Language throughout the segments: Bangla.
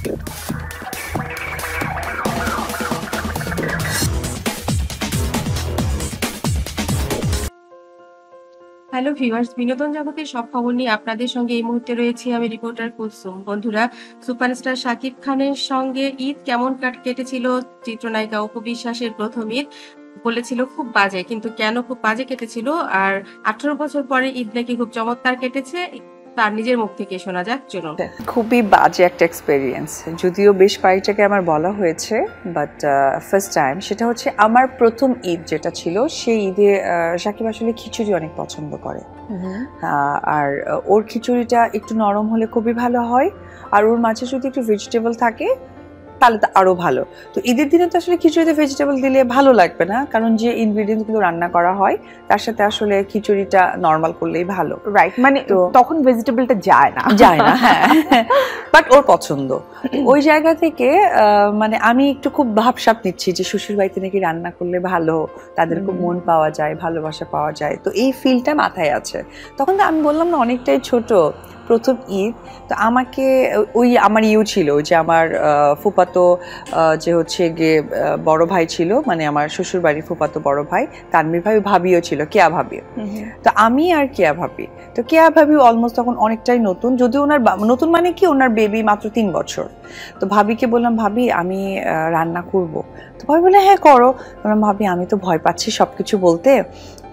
হ্যালো ভিউয়ার্স, বিনোদন জগতের সব খবর নিয়ে আপনাদের সঙ্গে এই মুহূর্তে রয়েছি আমি রিপোর্টার কুলসুম। বন্ধুরা, সুপারস্টার শাকিব খানের সঙ্গে ঈদ কেমন কেটেছিল চিত্রনায়িকা অপু বিশ্বাসের প্রথম ঈদ? বলেছিল খুব বাজে, কিন্তু কেন খুব বাজে কেটেছিল আর 18 বছর পরে ঈদ নাকি খুব চমৎকার কেটেছে, তার নিজের মুখ থেকে শোনা যাক। চলুন। খুবই বাজে একটা এক্সপেরিয়েন্স, যদিও বেশ কয়েকটাকে আমার বলা হয়েছে, বাট ফার্স্ট টাইম সেটা হচ্ছে আমার প্রথম ঈদ যেটা ছিল, সেই ঈদে শাকিব আসলে খিচুড়ি অনেক পছন্দ করে। আর ওর খিচুড়িটা একটু নরম হলে খুবই ভালো হয়, আর ওর মাঝে যদি একটু ভেজিটেবল থাকে তাহলে তো আরো ভালো। তো ঈদের দিনে তো আসলে খিচুড়িতে ভেজিটেবল দিলে ভালো লাগবে না, কারণ যে ইনগ্রেডিয়েন্টসগুলো রান্না করা হয় তার সাথে আসলে খিচুড়িটা নর্মাল করলেই ভালো। রাইট, মানে তখন ভেজিটেবলটা যায় না। হ্যাঁ, বাট ওর পছন্দ। ওই জায়গা থেকে মানে আমি একটু খুব ভাবসাব নিচ্ছি যে শ্বশুর বাড়িতে নাকি রান্না করলে ভালো, তাদের খুব মন পাওয়া যায়, ভালোবাসা পাওয়া যায়, তো এই ফিলটা মাথায় আছে। তখন তো আমি বললাম না, অনেকটাই ছোট, প্রথম ঈদ। তো আমাকে ওই আমার ছিল যে আমার ফুফাতো যে হচ্ছে গিয়ে বড় ভাই ছিল, মানে আমার শ্বশুর বাড়ির ফুফাতো বড় ভাই তানভীর ভাই, ভাবিও ছিল, কেয়া ভাবি। তো আমি আর কেয়া ভাবি, তো কেয়া ভাবি অলমোস্ট তখন অনেকটাই নতুন, যদিও ওনার নতুন মানে কি, ওনার বেবি মাত্র 3 বছর। তো ভাবিকে বললাম, ভাবি আমি রান্না করব। তো ভাবি বলে হ্যাঁ করো। বললাম ভাবি আমি তো ভয় পাচ্ছি সবকিছু বলতে,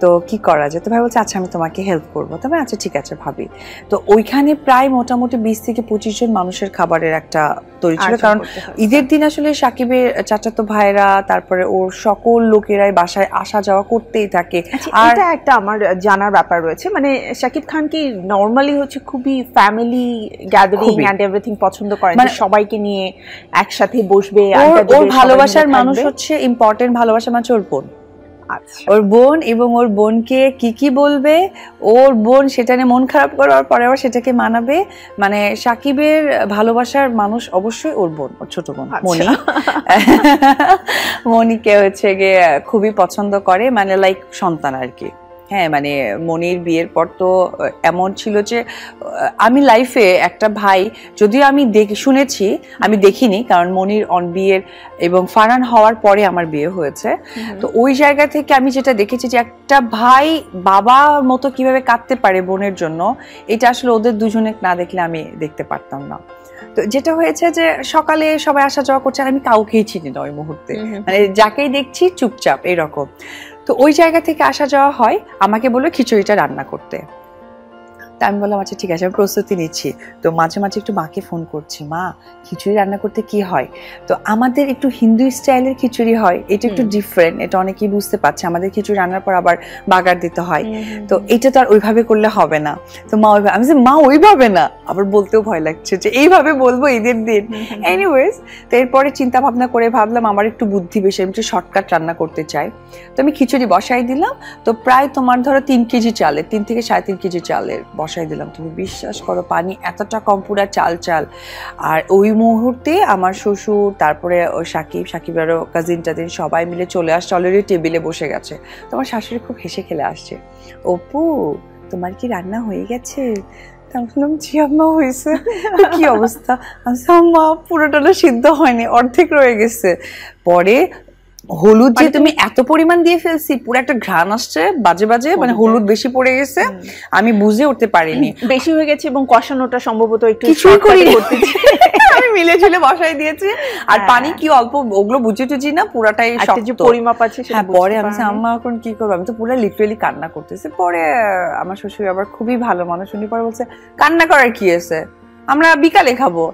তো কি করা যায়? তো ভাই বলছে আচ্ছা আমি তোমাকে হেল্প করবো। তবে আচ্ছা ঠিক আছে ভাবি। তো ওইখানে প্রায় মোটামুটি 20 থেকে 25 জন মানুষের খাবারের একটা তৈরি ছিল, কারণ ঈদের দিন আসলে সাকিবের চাচাতো ভাইরা, তারপরে ওর সকল লোকেরাই বাসায় আসা যাওয়া করতেই থাকে। আর এটা একটা আমার জানার ব্যাপার রয়েছে, মানে শাকিব খান কি নরমালি হচ্ছে খুবই ফ্যামিলি গ্যাদারিং এন্ড এভরিথিং পছন্দ করেন, মানে সবাইকে নিয়ে একসাথে বসবে, ওর ভালোবাসার মানুষ হচ্ছে ইম্পর্টেন্ট, ভালোবাসার মানুষ ওর বোন। ওর বোন, এবং ওর বোনকে কি বলবে, ওর বোন সেটা নিয়ে মন খারাপ করার পরে আবার সেটাকে মানাবে। মানে সাকিবের ভালোবাসার মানুষ অবশ্যই ওর বোন, ওর ছোট বোন মনি। মনিকে হচ্ছে গিয়ে খুবই পছন্দ করে, মানে লাইক সন্তান আর কি। হ্যাঁ, মানে মনির বিয়ের পর তো এমন ছিল যে আমি লাইফে একটা ভাই, যদিও আমি শুনেছি, আমি দেখিনি, কারণ মনির বিয়ের এবং ফারহান হওয়ার পরে আমার বিয়ে হয়েছে। তো ওই জায়গা থেকে আমি যেটা দেখেছি যে একটা ভাই বাবার মতো কিভাবে কাঁদতে পারে বোনের জন্য, এটা আসলে ওদের দুজনে না দেখলে আমি দেখতে পারতাম না। তো যেটা হয়েছে যে সকালে সবাই আসা যাওয়া করছে, আমি কাউকেই চিনি না ওই মুহূর্তে, মানে যাকেই দেখছি চুপচাপ এরকম। তো ওই জায়গা থেকে আসা যাওয়া হয়, আমাকে বললো খিচুড়িটা রান্না করতে। তা আমি বললাম আচ্ছা ঠিক আছে, আমি প্রস্তুতি নিচ্ছি। তো মাঝে মাঝে একটু মাকে ফোন করছি, মা খিচুড়ি রান্না করতে কি হয়? তো আমাদের একটু হিন্দু স্টাইলের খিচুড়ি হয়, এটা একটু ডিফারেন্ট, এটা অনেকেই বুঝতে পারছে। আমাদের খিচুড়ি রান্নার পর আবার বাগার দিতে হয়, তো এটা তো আর ওইভাবে করলে হবে না। তো মা ওইভাবে, আমি মা ওইভাবে না, আবার বলতেও ভয় লাগছে যে এইভাবে বলবো ঈদের দিন। এনিওয়েজ, তো এরপরে চিন্তা ভাবনা করে ভাবলাম আমার একটু বুদ্ধি বেশি, আমি একটু শর্টকাট রান্না করতে চাই। তো আমি খিচুড়ি বসাই দিলাম। তো প্রায় তোমার ধরো 3 কেজি চালের, 3 থেকে 3.5 কেজি চালের বসাই দিলাম। তুমি বিশ্বাস করো পানি এতটা কম, পুরা চাল। আর ওই মুহূর্তে আমার শ্বশুর, তারপরে সাকিবেরও কাজিন টাজিন সবাই মিলে চলে আসছে, অলরেডি টেবিলে বসে গেছে। তোমার শাশুড়ি খুব হেসে খেলে আসছে, অপু তোমার কি রান্না হয়ে গেছে? বললাম জি আম্মা হয়েছে। কি অবস্থা? আম্মা পুরোটা সিদ্ধ হয়নি, অর্ধেক রয়ে গেছে। পরে হলুদ যে তুমি এত পরিমাণ দিয়ে ফেলছি, পুরো একটা ঘ্রাণ আসছে বাজে বাজে, মানে হলুদ বেশি পড়ে গেছে, আমি বুঝে উঠতে পারিনি, বেশি হয়ে গেছে, এবং কষানোটা সম্ভবত একটু কিছুই করিনি, আমি মিলে ঝুলে বসাই দিয়েছি। আর পানি কি অল্প, ওগুলো বুঝে টুঝি না, পুরাটাই শক্ত পরিমাপ আছে। হ্যাঁ, পরে আমি আম্মা এখন কি করবো, আমি তো পুরো লিটারালি কান্না করতেছি। পরে আমার শ্বশুর আবার খুবই ভালো মানুষ, উনি পরে বলছে কান্না করার কি আছে, আমরা বিকালে খাবো,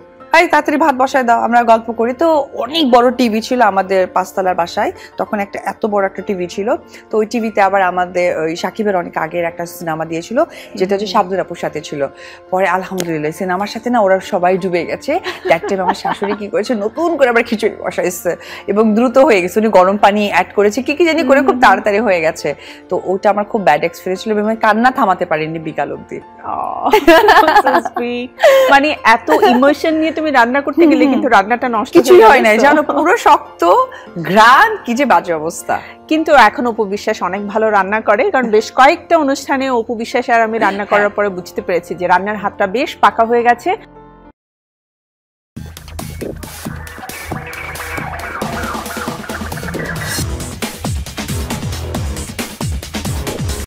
তাড়াতাড়ি ভাত বসায় দাও, আমরা গল্প করি। তো অনেক বড় টিভি ছিল আমাদের 5 তলার বাসায়, তখন একটা এত বড় একটা টিভি ছিল। তো ওই টিভিতে আবার আমাদের ওই সাকিবের অনেক আগের একটা সিনেমা দিয়েছিল, যেটা হচ্ছে শাবদুল আপুর সাথে ছিল। পরে আলহামদুলিল্লাহ সিনেমার সাথে না ওরা সবাই ডুবে গেছে। দ্যাট টাইম আমার শাশুড়ি কি করেছে, নতুন করে আবার খিচুড়ি বসাইছে, এবং দ্রুত হয়ে গেছে, উনি গরম পানি অ্যাড করেছে, কি জানি করে খুব তাড়াতাড়ি হয়ে গেছে। তো ওটা আমার খুব ব্যাড এক্সপিরিয়েন্স ছিল, এবং কান্না থামাতে পারিনি বিকাল অব্দি। মানে এত ইমোশন নিয়ে তুমি রান্না করতে গেলে কিন্তু রান্নাটা নষ্ট কিছুই হয় না, জানো, পুরো শক্ত ঘ্রাণ, কি যে বাজে অবস্থা। কিন্তু এখন অপু বিশ্বাস অনেক ভালো রান্না করে, কারণ বেশ কয়েকটা অনুষ্ঠানে অপু বিশ্বাস আর আমি রান্না করার পরে বুঝতে পেরেছি যে রান্নার হাতটা বেশ পাকা হয়ে গেছে।